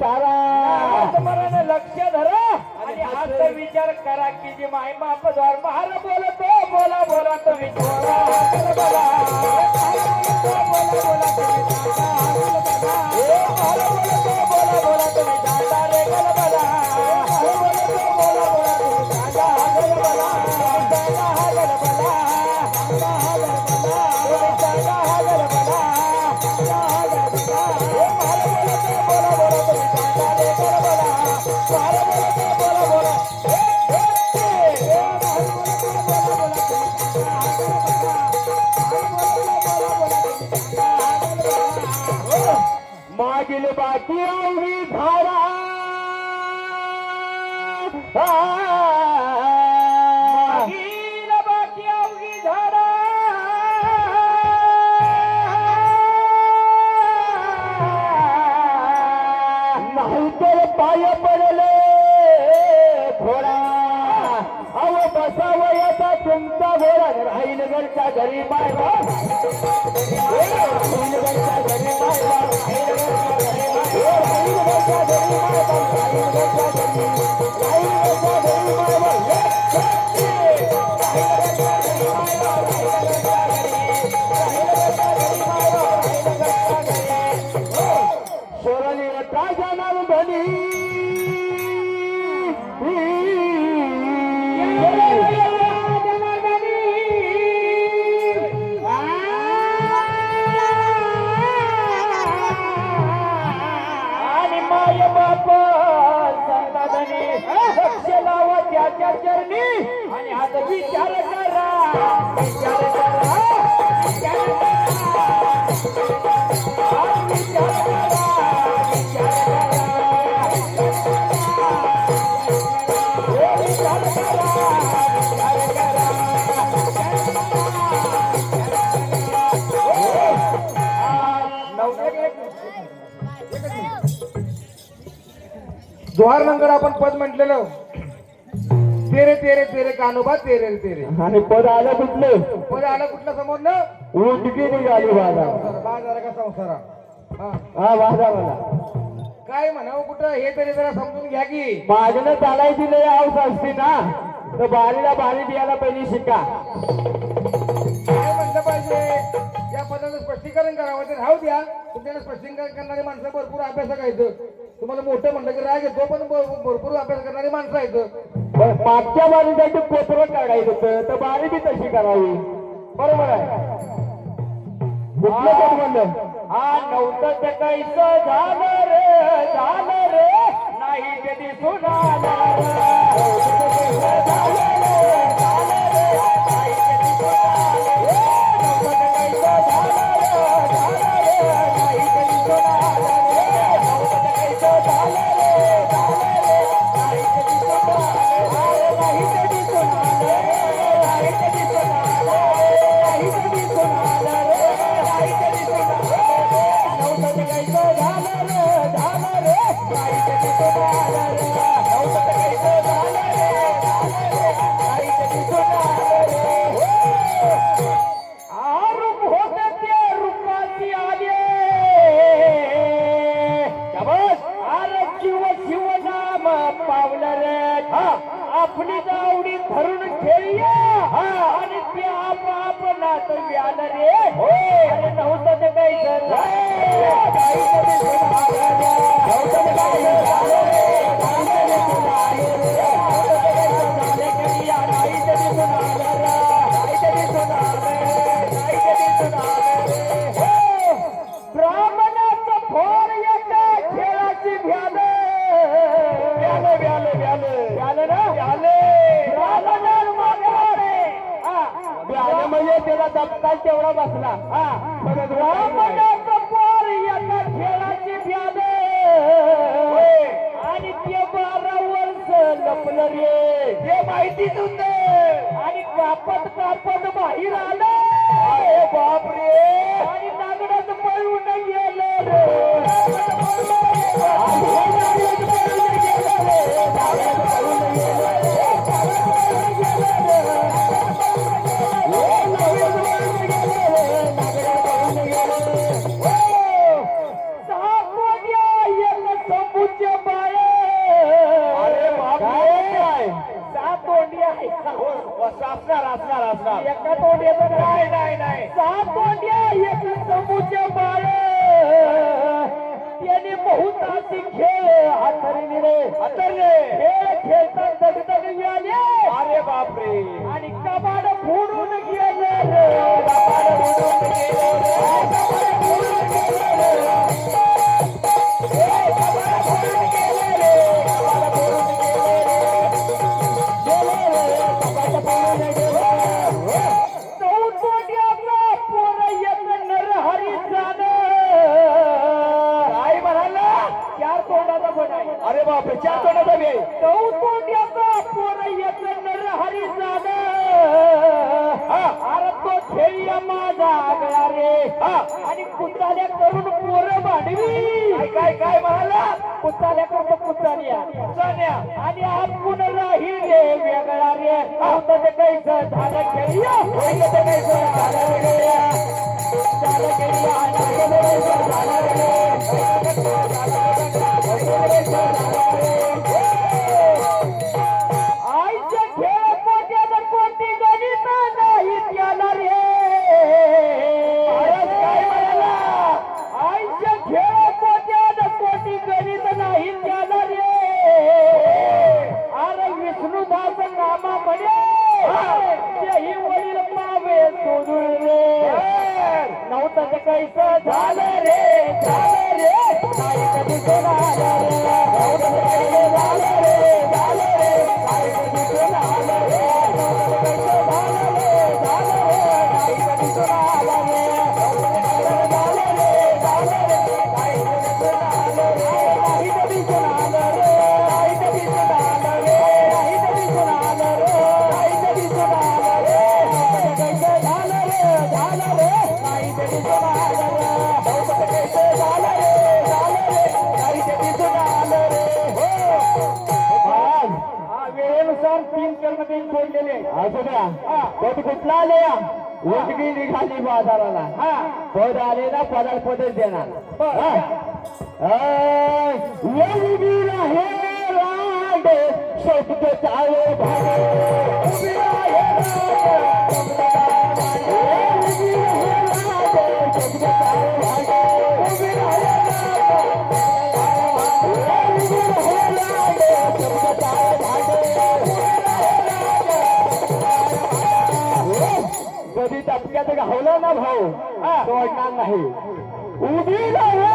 सारा स्मरण लक्ष धरा आणि हाच विचार करा की जे माय बाप द्वार महार बोलतो बोला बोला तुम्ही बोला बोला बोला बोला बोला तुम्ही जाता रे गल बला बोला बोला तुम्ही जाता गल बला गल बला मागील बाकी अवघी धारा मागील बाकी अवघी झाडा नाही तर पाय पडले थोडा अव बसावयाचा तुमचा घोडा राहीलगडच्या घरी मायवा राहीलगडच्या घरी मायवा राहीलगडच्या घरी मायवा राहीलगडच्या घरी राहीलगडच्या घरी मायवा सोरली राजा नाव धनी आणि माय बाप संताधनी लक्ष लावा त्याच्या चरणी आणि आता विचार करा विचार करा विचार करा विचार करा विचार जोहार नंतर आपण पद म्हटलेलं तेरे तेरे तेरे कानोबा तेरे रे तेरे आणि पद आलं कुठलं पद आलं कुठलं समोरनं उंटकी निघाली बाजा बाजारा का संसारा हा वाजा मला काय म्हणावं कुठं हे तरी जरा समजून घ्या की मागणं चालायची लय हाऊस असते ना तर बारीला बारी बियाला पहिली शिका काय म्हटलं पाहिजे या पदाचं स्पष्टीकरण करावं ते राहू द्या तुमच्याकडे स्पष्टीकरण करणारी माणसं भरपूर अभ्यास करायचं तुम्हाला मोठं म्हणलं की राग येतो पण भरपूर अभ्यास करणारी माणसं आहेत मागच्या बारीसाठी कोपरं काढायचं होतं तर बारी बी तशी करावी बरोबर आहे कुठलं कोण म्हणलं हा नव्हतं ते कैसं झालं रे नाही कधी सुनाला आपली जावडी धरून खेळूया आणि ते आप नात व्याल रे अरे नव्हतं ते ब्राह्मणाचं फोर येतं खेळाची भ्याल म्हणजे त्याला दबका तेवढा बसला ब्राह्मणाचं पोर एका खेळाची भ्याल आणि ते 12 वर्ष लपलं रे हे माहितीच होत आणि कापत बाहेर आलं बापरे आणि नागडाचं पळून गेलं असणार एका तोंड्याचं नाही 7 तोंड्या एक समूच्या बाळ त्याने बहुतांशी खेळ हातरले खेळ खेळतात दगदग मिळाले अरे बापरे आणि कबाड फोडून गेले अरे बापरे 4 तोंडाचा बी आहे. हरी अरे तो खेळ माझा आगळा रे आणि कुचाल्या करून पोरं भांडवी काय म्हणाला कुचाल्या करतो कुचाल्या आणि आपण राही रे वेगळा रे आता ते कैसं झालं खेळूया ते कैसं झालं रे झालं आईच्या खेळ पोट्यात कोटी गणित नाही त्याला रे काय म्हणाला आईच्या खेळ पोट्यात कोटी गणित नाही त्याला रे अरे विष्णुदास नामा म्हणे तेही वडील पावे सोडून रे नव्हतं ते कैसं झालं रे नाही कधी झालं रे नव्हतं ते कैसं झालं रे नाही कधी झालं रे नव्हतं ते कैसं झालं रे नाही कधी झालं रे नव्हतं ते कैसं झालं रे नाही कधी झालं रे नाही कधी झालं रे नाही कधी झालं रे नाही कधी झालं रे नाही कधी झालं रे नव्हतं ते कैसं झालं रे नव्हतं ते कैसं झालं रे नाही कधी झालं रे वेळेनुसार 3 कर्मचारी सोडलेले असू द्या पद कुठला आले उठगी निघाली बाजाराला पद आले ना पदाला पदच देणार उभी राहे रांड शब्द चाळे उभी राहे कधी टपक्यात घावला ना भाऊ सोडणार नाही उभी राहे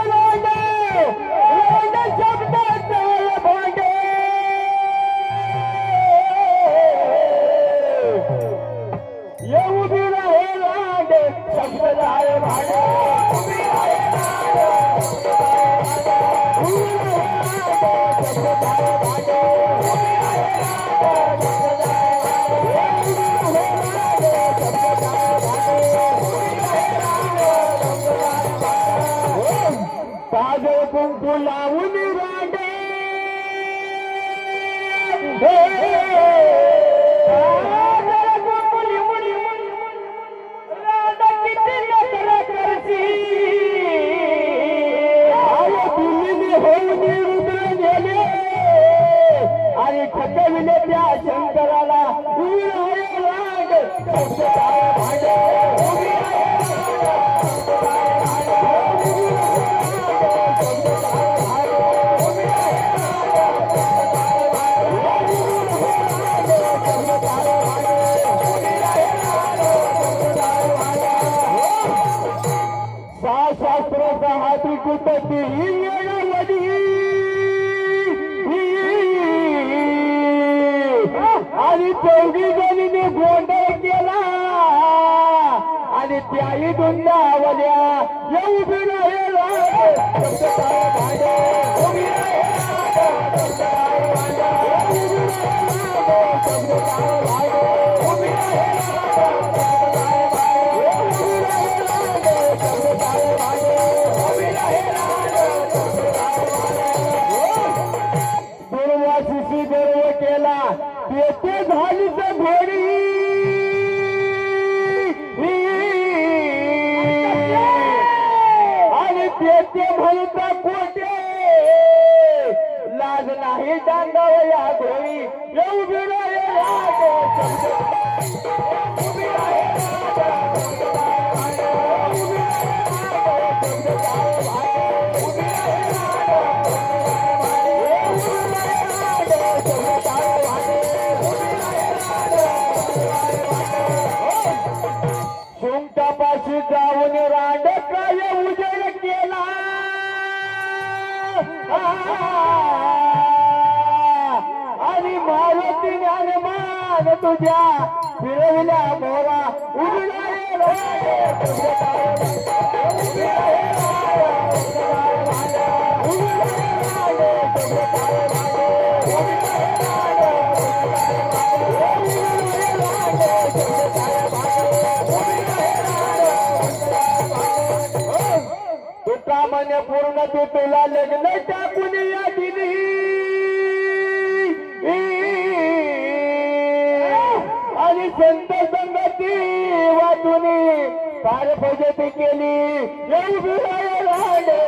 शब्दात भांडे ये उभी राहे लांडे शब्द जाय भांडे उभी राहे ताजे कुंकू लावून रांडे आणि ठकविले त्या शंकराला उभी राहे रांड शास्त्राचा हाती कुठती आणि 4 जणीने गोंधळ केला आणि त्याही दुंडावल्या येऊ बिना हे दुर्वाशीशी गर्व केला तेथे झाली तर घोडी आणि तेथे म्हणता कोटे नाही दांडाव या घोडी ये उभी राहे राजे उभी राहे सोमटापाशी जाऊन रांड काय उजेड केला आणि मारुती ज्ञानमान तुझ्या फिरविल्या मोरा उघडा तुझ्या पूर्ण तू तुला लग्न टाकून या दिली आणि संत संगती वाटून पार फजती केली एवढी राडे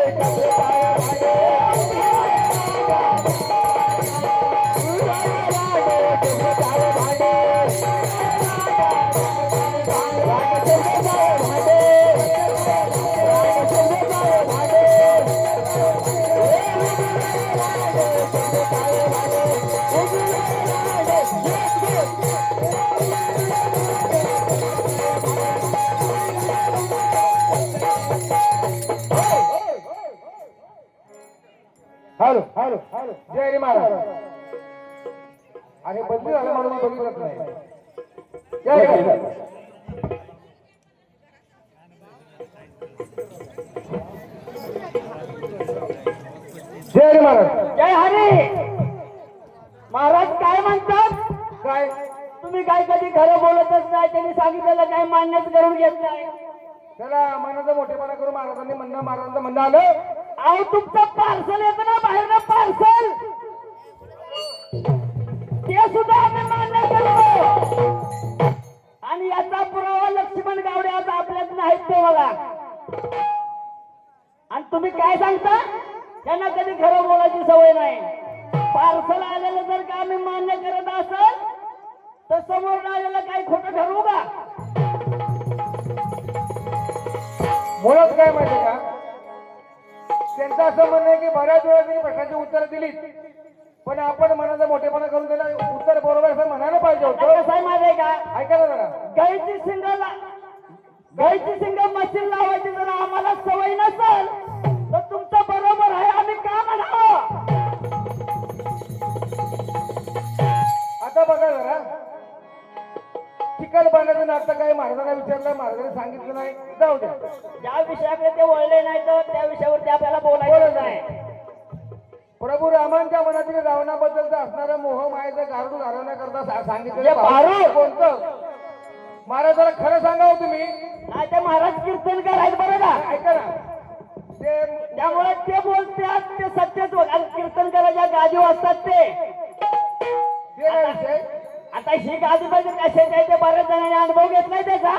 हॅलो हॅलो हॅलो जय हरी महाराज. अरे बदली झालं म्हणून मी बघितलंच नाही. जय हरी महाराज. जय हरी महाराज. जय हरी. महाराज काय म्हणतात? काय तुम्ही काय कधी खरं बोलतच नाही, त्यांनी सांगितलेलं काय मान्यच करून घेत नाही. त्याला मनाचा मोठेपणा करून महाराजांनी महाराजांचं म्हणणं आलं. अहो तुमचं पार्सल येतं ना बाहेरनं पार्सल, ते सुद्धा आम्ही मान्य करतो. आणि याचा पुरावा लक्ष्मण गावडे आज आपल्यात नाहीत ते बघा. आणि तुम्ही काय सांगता? त्यांना कधी खरं बोलायची सवय नाही. पार्सल आलेलं जर का आम्ही मान्य करत असेल तर समोर आलेलं काही खोटं ठरवू का? मुळात काय माहिती का, त्यांचं असं म्हणणं आहे की बऱ्याच वेळा त्यांनी प्रश्नाची उत्तर दिली, पण आपण मनाचा मोठेपणा करून त्याला उत्तर बरोबर असं म्हणायला पाहिजे होतं. कसं आहे माहिती आहे का? ऐका ना जरा. गायची सिंग मशीन लावायची जर आम्हाला सवय नसेल तर तुमचं बरोबर आहे आम्ही का म्हणावं? आता बघा जरा, चिकन बांधायचं नाटक काय महाराजांना विचारलं, महाराजांनी सांगितलं नाही, जाऊ द्या. ज्या विषयाकडे ते वळले नाही तर त्या विषयावरती आपल्याला बोलायचं नाही. प्रभू रामांच्या मनातील रावणाबद्दलचं असणारं मोह मायेचं गारडू घालवण्याकरता जे सांगितलं भारू. कोणतं? महाराज जरा खरं सांगावं तुम्ही. नाही ते महाराज कीर्तनकार आहेत बरं का. ऐका ना, ते त्यामुळे ते बोलतात ते सत्यच कीर्तनकाराच्या गादी असतात ते. काय विषय? आता ही गादी पाहिजे कशाची आहे ते बऱ्याच जणांनी अनुभव घेतलाय त्याचा.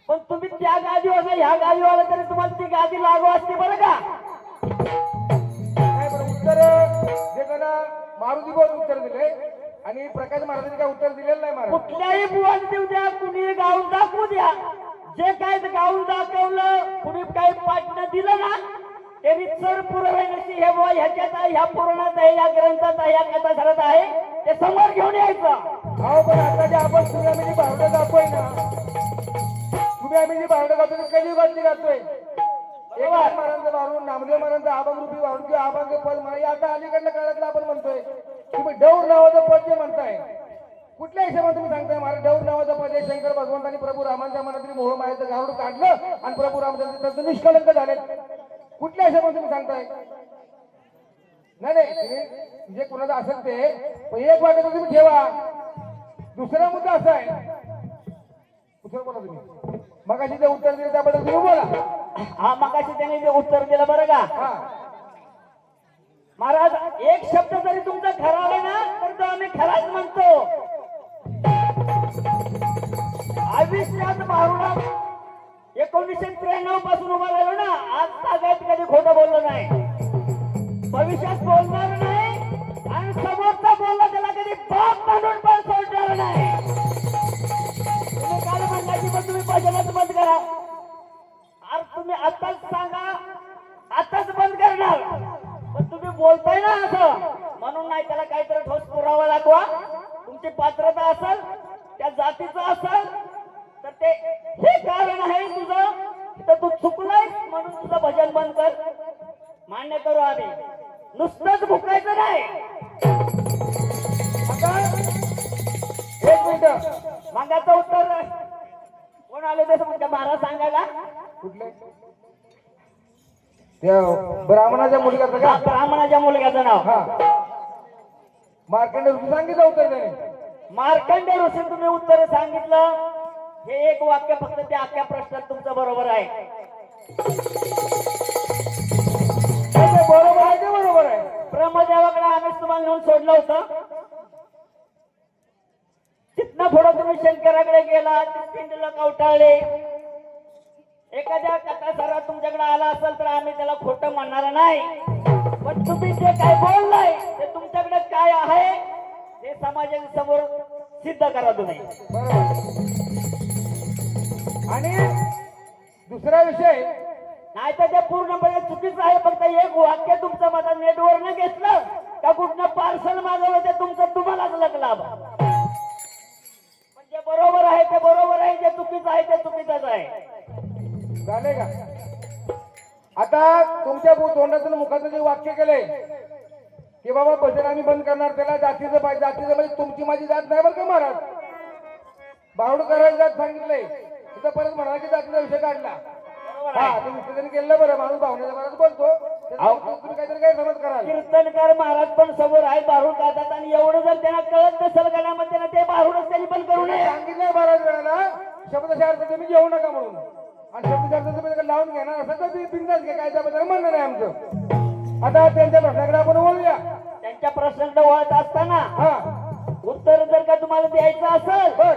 पण तुम्ही त्या गादीवर ह्या गादीवर आला तरी तुम्हाला ती गादी लागू असते बरं का. नाही बरं, उत्तर जे त्याला मारुती बोल उत्तर दिले आणि प्रकाश महाराजांनी काय उत्तर दिलेलं नाही महाराज. कुठल्याही बुवान देऊ द्या, कुणी गाऊन दाखवू द्या, जे काय गाऊन दाखवलं, कुणी काही पाठनं दिलं ना त्यांनी सर पुरवण्याची हे बुवा ह्याच्यात आहे, ह्या पुराणात आहे, या ग्रंथात आहे, या कथासारात आहे, ते समोर घेऊन यायचं. हो पण आता जे आपण तुम्ही आम्ही जी भावडं जातोय ना, तुम्ही आम्ही जी भावडं जातोय ती कधी बातमी जातोय. महाराजांचं वारून नामदेव महाराजांचं आबाग रूपी वारून किंवा आबाग पद म्हणा, आता अलीकडल्या काळातलं आपण म्हणतोय. तुम्ही डौर नावाचं पद जे म्हणताय, कुठल्या हिशोबाने तुम्ही सांगताय महाराज डौर नावाचं पद हे शंकर भगवंतांनी प्रभू रामांच्या मनातील मोह मायेचं गारुड काढलं आणि प्रभू रामचंद्र निष्कलंक झाले, कुठल्या हिशोबाने तुम्ही सांगताय? नाही नाही, जे कुणाचं असेल ते, पण एक वाटत तुम्ही ठेवा. दुसरा मुद्दा असा आहे, दुसरं बोला तुम्ही. मगाशी जे उत्तर दिलं त्याबद्दल तुम्ही बोला. हा मगाशी त्यांनी जे उत्तर दिलं बरं का हा, महाराज, एक शब्द जरी तुमचा खरा आला ना तर तो आम्ही खराच म्हणतो. आयुष्यात भारुडा 1993 पासून उभा राहिलो ना, आज तागायत कधी खोटं बोललो नाही, भविष्यात बोलणार नाही बंद करणार. पण तुम्ही बोलताय ना असं, म्हणून नाही. त्याला काहीतरी ठोस पुरावा दाखवा. तुमची पात्रता असेल, त्या जातीचं असेल तर ते हे कारण आहे तुझं, तर तू चुकलाय म्हणून तुझं भजन बंद कर. मान्य करू आम्ही. नुसतंच भुकायचं नाही. आता एक मिनिट, मागाचं उत्तर कोण आले तसं म्हणजे महाराज सांगायला. कुठले त्या ब्राह्मणाच्या मुलग्याचं का? ब्राह्मणाच्या मुलग्याचं नाव. हा, मार्कंड ऋषी सांगितलं होतं त्याने. मार्कंडे ऋषी तुम्ही उत्तर सांगितलं. हे एक वाक्य फक्त त्या अख्ख्या प्रश्नात तुमचं बरोबर आहे. ते बरोबर आहे ते बरोबर आहे. ब्रह्मदेवाकडे आम्हीच तुम्हाला नेऊन सोडलं होतं. तिथनं पुढं तुम्ही शंकराकडे गेला, पिंडीला कवटाळले. एखाद्या कथासारा तुमच्याकडे आला असेल तर आम्ही त्याला खोटं म्हणणार नाही. पण तुम्ही जे काय बोललाय ते तुमच्याकडे काय आहे ते समाजाच्या समोर सिद्ध करा तुम्ही. बरोबर. आणि दुसरा विषय, नाही तर ते पूर्णपणे चुकीचं आहे. फक्त एक वाक्य तुमचं माझा नेटवर न घेतलं का कुठनं पार्सल मागवलं ते तुमचं तुम्हालाच लग्न. जे बरोबर आहे ते बरोबर आहे, जे चुकीचं आहे ते चुकीचंच आहे. झाले का? आता तुमच्या तोंडातून मुखातून जे वाक्य केलंय की बाबा भजन आम्ही बंद करणार, त्याला जातीचं पाहिजे. जातीचं म्हणजे तुमची माझी जात नाही बरं का महाराज. बावड करायला जात सांगितलंय तिथं परत म्हणा की जातीचा विषय काढला. हा, ते विसर्जन केलं बरं. माणूस भावनेचा महाराज बोलतो, तुम्ही काहीतरी काय समज कराल. कीर्तनकार महाराज पण समोर आहे, बारूड खातात. आणि एवढं जर त्यांना कळत नसेल गणामध्ये त्यांना ते बारूडच त्यांनी पण करू नये. सांगितलंय बऱ्याच वेळेला शब्दशा अर्थ तुम्ही घेऊ नका म्हणून. आणि शब्दशा अर्थ तुम्ही लावून घेणार असं तर तुम्ही बिंदास घ्या, काय त्याबद्दल म्हणणं नाही आमचं. आता त्यांच्या प्रश्नाकडे आपण बोलूया. त्यांच्या प्रश्नाकडे वळत असताना हा, उत्तर जर का तुम्हाला द्यायचं असेल बर,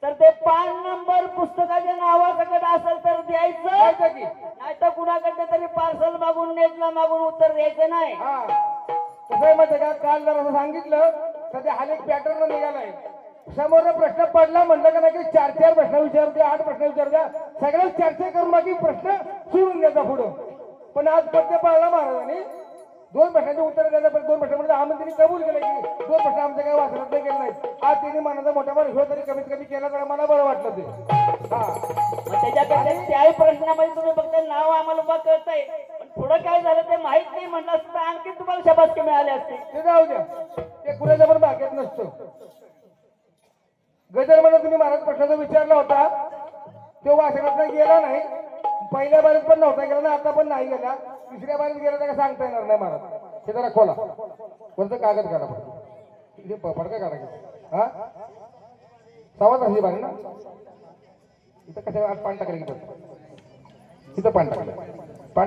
तर ते 5 नंबर पुस्तकाच्या नावासकट असेल तर द्यायचं. द्यायचं की. नाही तर कुणाकडे तरी पार्सल मागून नेटला मागून उत्तर द्यायचं नाही. हा, कसं आहे माहिती का, काल जर असं सांगितलं सध्या हा एक पॅटर्न निघालाय. समोर प्रश्न पडला म्हणलं का नाही की 4-4 प्रश्न विचारू द्या, 8 प्रश्न विचारू द्या, सगळ्यात चर्चा करून बाकी प्रश्न सोडून द्यायचा पुढं. पण आज पत्ते पाळला महाराजांनी. 2 प्रश्नाचे उत्तर द्यायचं, पण 2 प्रश्न म्हणजे आम्ही त्यांनी कबूल केलं की 2 प्रश्न आमच्या काही वाचनात नाही केलं नाहीत. आज त्यांनी मनाचा मोठा मार हो तरी कमीत कमी केला तर मला बरं वाटलं ते. हा, मग त्याच्यापेक्षा त्याही प्रश्नामध्ये तुम्ही फक्त नाव आम्हाला उभा करताय, पण पुढं काय झालं ते माहित नाही म्हणलं असतं तर आणखी तुम्हाला शाबासकी मिळाली असते. ते जाऊ द्या, ते कुणाच्या पण बागेत नसतं. गजर म्हणून तुम्ही महाराज प्रश्नाचा विचारला होता, तो वाचनात गेला नाही. पहिल्या बारीत पण नव्हता गेला ना, आता पण नाही गेला. तिसऱ्या बारीत गेला तर सांगता येणार नाही महाराज. हे जरा खोला, कोणतं कागद काढा पडका काढा. हा, 1.25 बारी ना. इथं कशा आज पान टाकलं की इथं पान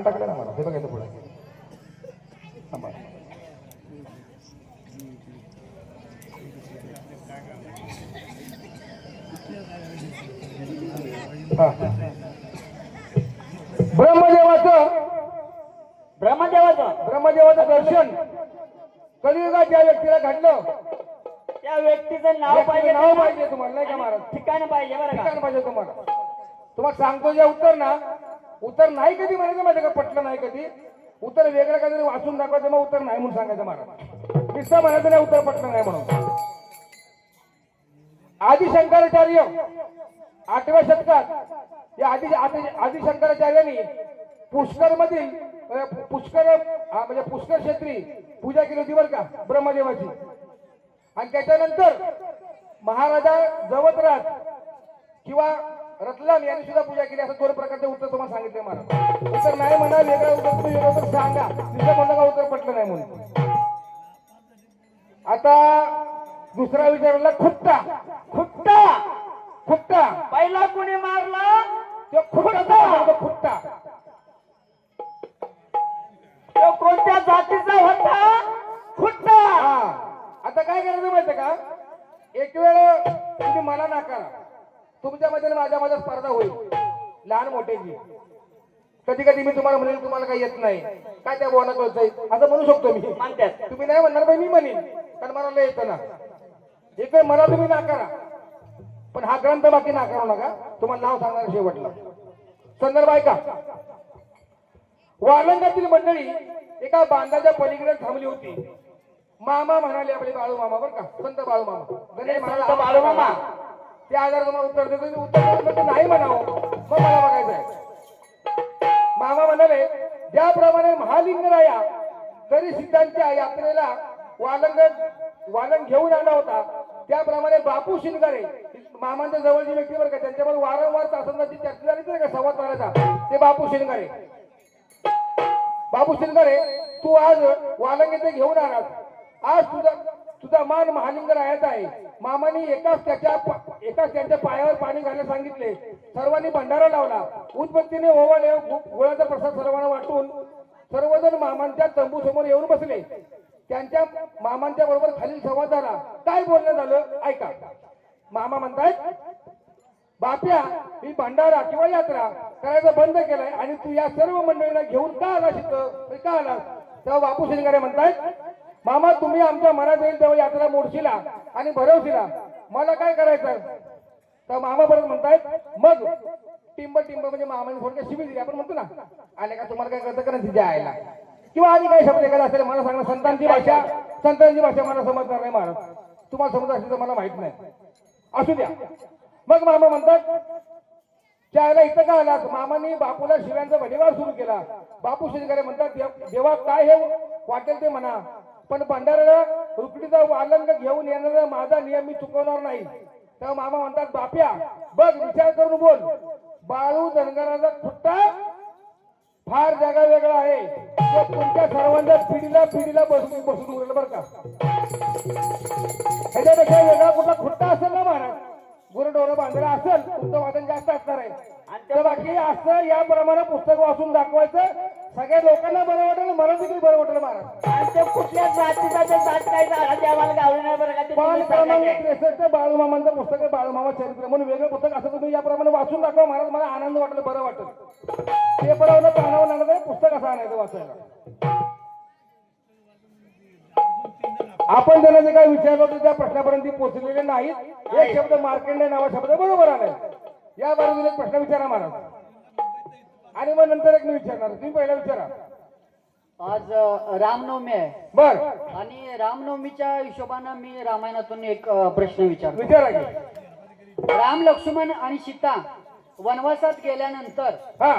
टाकलं ना मला. हे बघायचं पुढे. ब्रह्मदेवाचं दर्शन कलियुगात ज्या व्यक्तीला घडलं त्या व्यक्तीचं नाव पाहिजे. नाव पाहिजे तुम्हाला नाही का महाराज. ठिकाण पाहिजे बरं का. ठिकाण पाहिजे तुम्हाला. तुम्हाला सांगतो जे उत्तर ना, उत्तर नाही कधी म्हणायचं माझ्या का पटलं नाही कधी. उत्तर वेगळं काहीतरी वाचून दाखवायचं, मग उत्तर नाही म्हणून सांगायचं महाराज. किस्सा म्हणायचं नाही उत्तर पटलं नाही म्हणून. आदि शंकराचार्य 8व्या शतकात या आदि शंकराचार्यांनी पुष्कर मधील पुष्कर म्हणजे पुष्कर क्षेत्री पूजा केली होती बरं का ब्रह्मदेवाची. आणि त्याच्यानंतर महाराजा जवतराज किंवा रतलाम यांनी सुद्धा पूजा केली. असं 2 प्रकारचे उत्तर तुम्हाला सांगितले महाराज. उत्तर नाही म्हणा, वेगळं उत्तर तुम्ही वेगळं उत्तर सांगा. तिथं म्हणलं का उत्तर पटलं नाही म्हणून. आता दुसरा विचारला खुट्टा. खुट्टा खुट्टा पहिला कुणी मारला? तो खुट्टा. खुट्टा तो कोणत्या जातीचा होता? खुट्टा. आता काय करायचं माहितीये का, एक वेळ तुम्ही मला नाकारा, तुमच्यामध्ये माझ्या स्पर्धा होईल लहान मोठ्याची. कधी कधी मी तुम्हाला म्हणेल तुम्हाला काही येत नाही, काय त्या बोना कळतंय असं म्हणू शकतो मी. म्हणतात तुम्ही नाही म्हणणार, मी म्हणेन कारण मला लय येतं ना. एक वेळ मला तुम्ही नाकारा, पण हा ग्रंथ बाकी नाकारू नका. तुम्हाला नाव सांगणार शेवटला. संदर्भ ऐका. वालंगातील मंडळी एका बांधाच्या पलीकडे थांबली होती. मामा म्हणाले, आपले बाळू मामा बरं का, संत बाळू मामा. गणेश म्हणाला, संत बाळू मामा. ते आजार तुम्हाला उत्तर देतो, उत्तर देतो नाही म्हणावं, मग मला बघायचं आहे. मामा म्हणाले, ज्याप्रमाणे महालिंगराया तरी सिद्धांच्या यात्रेला वालंग घेऊन आला होता, त्याप्रमाणे बापू शिंगारे मामांच्या जवळची व्यक्ती बरं का, त्यांच्याबरोबर वारंवार तासंदाची चर्चा झाली तर का संवाद करायचा, ते बापू शिंगारे. बापू शिंगारे, तू आज वालंग येथे घेऊन आलास. आज तुझा मान महालिंगरायाचा आहे. मामानी एकाच त्यांच्या पायावर पाणी घालायला सांगितले. सर्वांनी भंडारा लावला. उदबत्तीने ओवाळे गोळाचा प्रसाद सर्वांना वाटून सर्वजण मामांच्या तंबू समोर येऊन बसले. त्यांच्या मामांच्या बरोबर खालील संवाद झाला. काय बोलणं झालं ऐका. मामा म्हणतायत, बाप्या, मी भंडारा किंवा यात्रा करायचं बंद केलंय आणि तू या सर्व मंडळींना घेऊन का आलास इथं, का आलास? तेव्हा बापू शिंगारे म्हणतायत, मामा, तुम्ही आमच्या मनात येईल तेव्हा यात्रा मोडशीला आणि भरवशीला, मला काय करायचं? तर मामा परत म्हणतायत, मग टिंब म्हणजे मामाने थोडक्यात शिवी दिली, आपण म्हणतो ना, आले का तुम्हाला काय करतं का नाही तिच्या आईला, किंवा आधी काही शब्द एखादा असेल मला सांगणं. संतांची भाषा मला समजणार नाही महाराज, तुम्हाला समजत असेल तर मला माहित नाही, असू द्या. मग मामा म्हणतात, त्याला इथं का आलास? मामांनी बापूला शिव्यांचा भडीवार सुरू केला. बापू शिंगारे म्हणतात, देवा काय हे वाटेल ते म्हणा, पण भंडाऱ्याला रुकडीचा वालंग घेऊन येणारा माझा नियम मी चुकवणार नाही. तेव्हा मामा म्हणतात, बाप्या, बघ विचार करून बोल. बाळू धनगराचा खुट्टा फार जागा वेगळा आहे, तो तुमच्या सर्वांच्या पिढीला बसून उरलं बरं का. ह्याच्यापेक्षा वेगळा कुठला खुट्टा असेल ना महाराज, गुरडोरं बांधला असेल, तुमचं वादन जास्त असणार आहे. आणि बाकी असं याप्रमाणे पुस्तक वाचून दाखवायचं, सगळ्या लोकांना बरं वाटेल, मला देखील बरं वाटेल महाराज. आणि ते कुठल्या जातीचा जात काय झाला ते आम्हाला गावलं नाही बरं का, ते तुम्ही सांगायचं. 63 बाळूमामांचं पुस्तक आहे, बाळूमामा चरित्र म्हणून वेगळं पुस्तक असं तुम्ही याप्रमाणे वाचून दाखवा महाराज, मला आनंद वाटलं, बरं वाटेल. पेपरावर पानावर लागत आहे, पुस्तक असं आणायचं वाचायला. आपण त्यांना जे काही विचारलं होतं त्या प्रश्नापर्यंत पोहोचलेले नाहीत. एक शब्द मार्कंडे नावा शब्द बरोबर आलाय. या बाजूला एक प्रश्न विचारा महाराज, आणि मग नंतर एक मी विचारणार. तुम्ही पहिला विचारा. आज रामनवमी आहे बर, आणि रामनवमीच्या हिशोबानं मी रामायणातून एक प्रश्न विचारतो. विचारा की. राम, लक्ष्मण आणि सीता वनवासात गेल्यानंतर हा,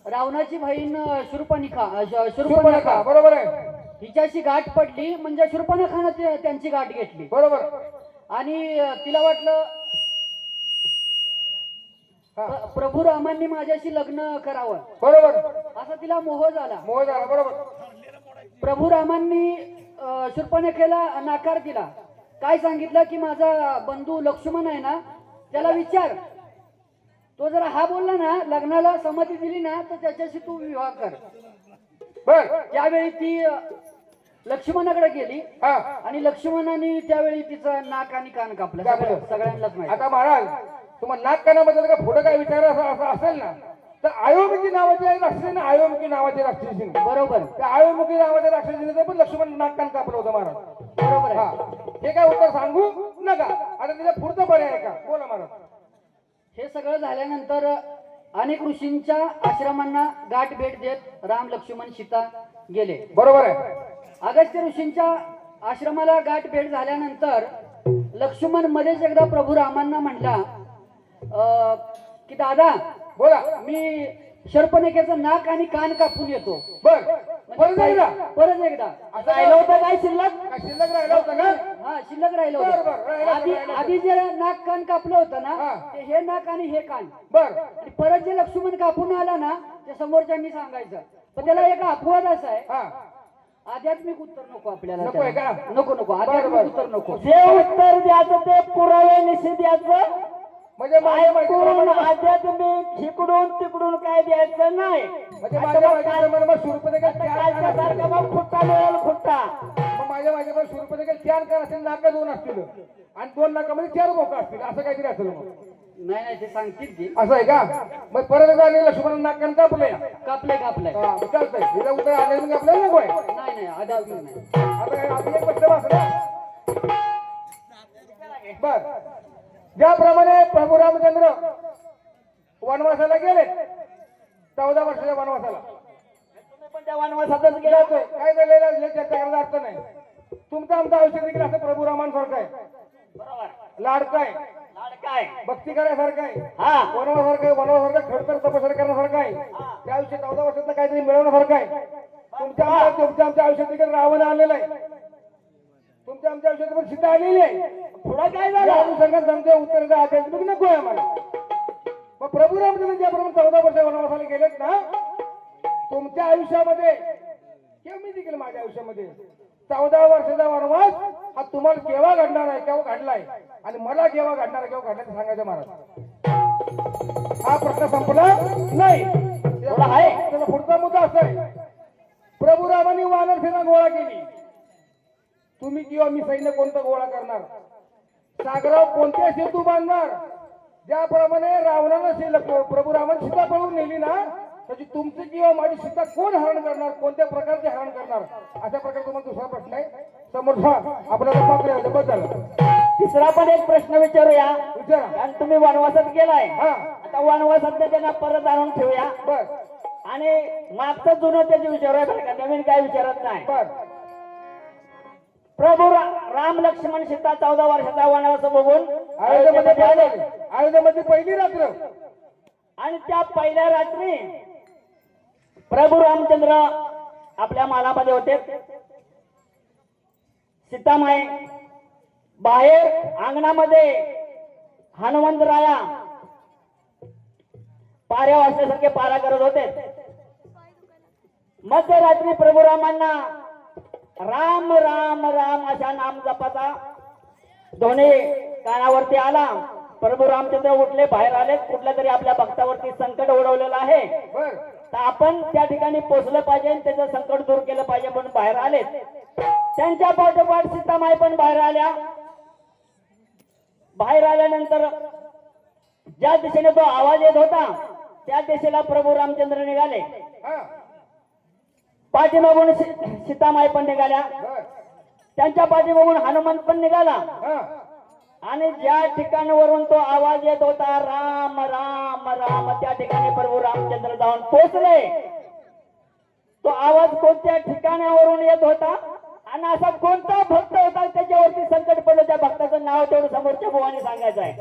रावणाची बहीण शूर्पणखा शूर्पणखा, बरोबर आहे, हिच्याशी गाठ पडली, म्हणजे शूर्पणखानं त्यांची गाठ घेतली बरोबर. आणि तिला वाटलं हा, प्रभू रामांनी माझ्याशी लग्न करावं, बरोबर, असा तिला मोह झाला. मोह झाला, बरोबर. प्रभू रामांनी शूर्पणखेला नाकार दिला. काय सांगितलं की माझा बंधू लक्ष्मण आहे ना, त्याला विचार, तो जर हा बोलला ना, लग्नाला संमती दिली ना, तर त्याच्याशी तू विवाह कर. बर, त्यावेळी ती लक्ष्मणाकडे गेली हा, आणि लक्ष्मणाने त्यावेळी तिचं नाक आणि कान कापलं. सगळ्यांनाच माहिती. आता महाराज, तुम्हाला नाक कानाबद्दल का पुढे काय विचार असं असेल ना, तर आयोमुखी नावाची आहे राक्षसी ना, आयोमुखी नावाची राक्षसी, बरोबर, त्या आयोमुखी नावाच्या राक्षसीने पण लक्ष्मण नाक कान कापलं होतं महाराज. बरोबर हा, आहे. हे काय उत्तर सांगू नका. आता तिला पुढचं पर्याय आहे का, बोला महाराज. हे सगळं झाल्यानंतर अनेक ऋषींच्या आश्रमांना गाठ भेट देत राम, लक्ष्मण, सीता गेले. बरोबर आहे. अगस्त्य ऋषींच्या आश्रमाला गाठ भेट झाल्यानंतर लक्ष्मण मध्येच एकदा प्रभू रामांना म्हणला की दादा, बोला. मी शर्पणखेचं नाक आणि कान कापून येतो. बर, परत एकदा. परत एकदा असं राहिलं होतं काय शिल्लक? काय शिल्लक राहिलं होतं का? हा, शिल्लक राहिलं बरं, होतं. बरं, राहिलं. आधी जे नाक कान कापलं होतं हा. ना, ते हे नाक आणि हे कान, बर, आणि परत जे लक्ष्मण कापून आला ना, ते समोरच्यांनी सांगायचं. पण त्याला एक अपवाद असा आहे, हा, आध्यात्मिक उत्तर नको आपल्याला. नको आहे त्याला. का? नको नको, बरं, आध्यात्मिक बरं. उत्तर नको. जे उत्तर द्यायचं ते पुरावे निश्चित द्यायचं, म्हणजे माझ्या ऐकून माहिती आध्यात्मिक इकडून तिकडून काय द्यायचं नाही. म्हणजे माझ्या माहितीप्रमाणे मग शूर्पणखा कालच्या सारखा मग खुट्टा मिळेल खुट्टा. मग माझ्या माझ्याकडे शूर्पणखा 4 कान असतील, नाका 2 असतील, आणि 2 नाकामध्ये 4 बोका असतील, असं काहीतरी असेल. मग नाही नाही, ते सांगतील की असं आहे का? मग परत एकदा आणि लक्ष्मण नाक कान कापलंय. कापलंय कापलंय. हा, चालतंय. हिला उत्तर आध्यात्मिक आपल्याला नको आहे. नाही नाही, आध्यात्मिक नाही. आता काय अजून एक प्रश्न वाचला. बर, ज्याप्रमाणे प्रभू रामचंद्र वनवासाला गेले, 14 वर्षाच्या वनवासाला, त्या वनवासातच गेला तो. काय झालेलं लय चर्चा करायचा अर्थ नाही. तुमचं आमचं आयुष्य देखील असं प्रभू रामांसारखं आहे, बरोबर लाडकं आहे, लाडकाय भक्ती करण्यासारखं आहे, हा वनवासारखं आहे, वनवासारखं खडतर तपश्चर्या करण्यासारखं आहे, त्या आयुष्य 14 वर्षातलं काहीतरी मिळवण्यासारखं आहे. तुमच्या आमच्या आयुष्यात देखील रावण आलेला आहे, तुमच्या आमच्या आयुष्यात पण सीता आलेली आहे. पुढं काय या झालं अनुषंगाने समजा उत्तराचं आध्यात्मिक नको आहे आम्हाला. मग प्रभू रामचंद्र ज्याप्रमाणे 14 वर्ष वनवासाला गेलेत ना, तुमच्या आयुष्यामध्ये किंवा मी देखील माझ्या आयुष्यामध्ये 14 वर्षाचा वनवास हा तुम्हाला केव्हा घडणार आहे, केव्हा घडलाय आणि मला केव्हा घडणार आहे, केव्हा घडणार सांगायचं महाराज. हा प्रश्न संपला नाही. थोडा आहे. त्याचा पुढचा मुद्दा असा आहे, प्रभू रामांनी वानर सेना गोळा केली. तुम्ही किंवा मी सैन्य कोणतं गोळा करणार, सागरावर कोणते सेतू बांधणार. ज्याप्रमाणे रावणानं प्रभू रामाने सीता पळवून नेली ना, त्याची तुमची किंवा माझी सीता कोण हरण करणार, कोणत्या प्रकारचे हरण करणार, अशा प्रकारे तुम्हाला दुसरा प्रश्न आहे. समोरचा आपल्याला बद्दल तिसरा पण एक प्रश्न विचारूया. विचारा. कारण तुम्ही वनवासात गेलाय, हा आता वनवासात त्यांना परत आणून ठेवूया बर आणि मागचं जुनं त्याचे विचारूया बरं का, नवीन काय विचारत नाही. बर प्रभू राम लक्ष्मण सीता 14 वर्षाचा वनवास बघून अयोध्येमध्ये आले. अयोध्येमध्ये पहिली रात्र आणि त्या पहिल्या रात्री प्रभू रामचंद्र आपल्या मालामध्ये होते. सीतामाई बाहेर अंगणामध्ये हनुमंतराया पाऱ्या वाजल्यासारखे पारा करत होते. मध्यरात्री प्रभू रामांना राम राम राम अशा नाम जपाचा ध्वनी कानावरती आला. प्रभू रामचंद्र उठले, बाहेर आले. कुठल्या तरी आपल्या भक्तावरती संकट ओढवलेलं आहे, बर तर आपण त्या ठिकाणी पोहोचलं पाहिजे आणि त्याचं संकट दूर केलं पाहिजे म्हणून बाहेर आले. त्यांच्या पाठोपाठ सीतामाई पण बाहेर आल्या. बाहेर आल्यानंतर ज्या दिशेने तो आवाज येत होता त्या दिशेला प्रभू रामचंद्र निघाले. हा पाठीमागून सीतामाई पण निघाल्या. बर त्यांच्या पाठीमागून हनुमंत पण निघाला. हा आणि ज्या ठिकाणावरून तो आवाज येत होता राम राम राम, त्या ठिकाणी प्रभू रामचंद्र जाऊन पोहोचले. तो आवाज कोणत्या ठिकाणावरून येत होता आणि असा कोणता भक्त होता त्याच्यावरती संकट पडलं, त्या भक्ताचं नाव तेवढं समोरच्या भुवानी सांगायचं आहे.